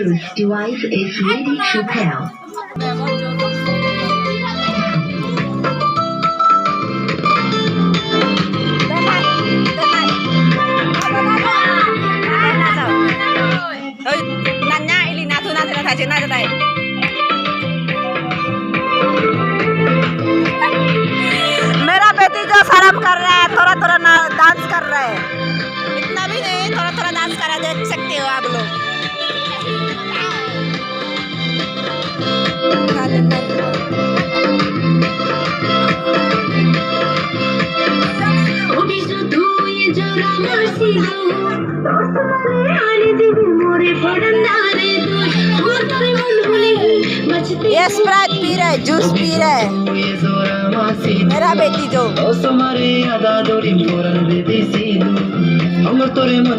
Bluetooth device is ready to pair. मेरा बेटी जो शर्म कर रहा है, थोड़ा थोड़ा डांस कर रहा है, इतना भी नहीं, थोड़ा थोड़ा डांस कर रहा है, देख सकते हो आप लोग। ये स्प्राइट पी रहा है, जूस पी रहा है मेरा बेटी जो।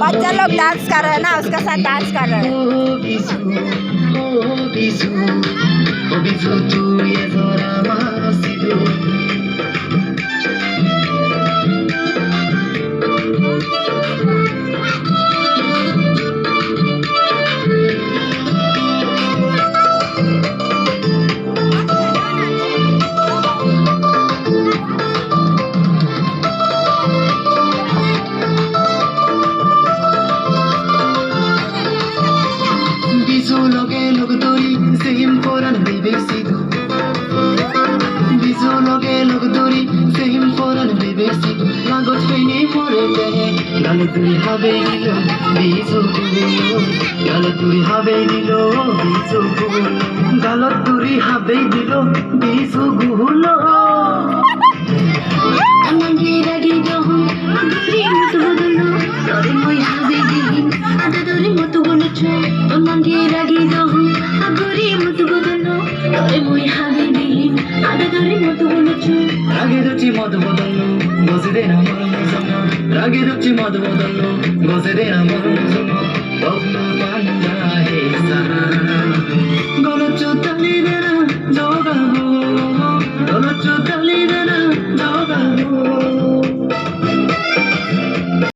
बच्चा लोग डांस कर रहे हैं ना, उसके साथ डांस कर रहे हैं। Goze de amor,